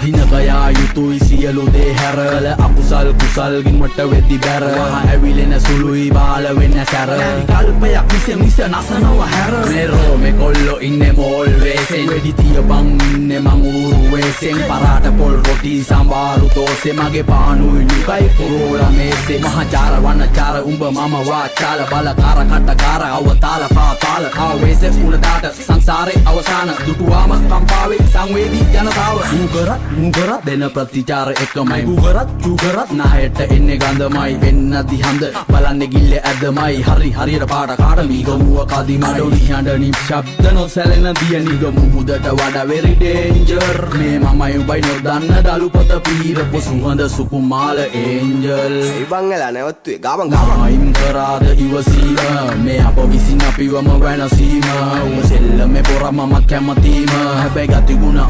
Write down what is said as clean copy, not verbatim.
හිනකයා යුතුයි සියලු දේ හැරල අකුසල් කුසල් ගින්වට වෙද්දි බැර මහ ඇවිලෙන සුළුයි බාල වෙන්න සැර කල්පයක් මිස නසනව හැර මෙරෝ මේ කොල්ලෝ ඉන්නේ මෝල් වේසෙන් වෙඩි තියපන් ඉන්නේ මං ඌරු වේසෙන් පරාට පොල් රොටි සම්බාරු තෝසේ මගේ පානුයි නිකයි පුරෝලා මේසේ මහචාර වන්නචාර උඹ මම වාචාල බලකාර කට්ටකාර අවතාල පාතාල ආවේස උණදාට සංසාරේ අවසාන දුටුවාම කම්පාවේ සංවේදී ජනතාව මුගරත් දෙන ප්‍රතිචාර එකමයි ගුගරත් නායට එන්නේ ගඳමයි වෙන්න දිහඳ බලන්නේ ගිල්ල ඇදමයි හරියට පාට කාට මීගමුව කදිමයි ඩොලි හඬ නිශ්ශබ්ද නොසැලෙන දිය නිගමු මුදට වඩා very danger මේ මමයි උඹයි නොදන්න දලු පොත පීරපු සුහඳ සුකුමාල ඒන්ජල් ඉබංගලා නැවත්තුවේ ගාවන් අයින් කරාද ඉවසීම මේ අප විසින් අපිවම වෙනසීම උඹ සෙල්ලමේ පොර මමත් කැමතිම හැබැයි ගතිගුණ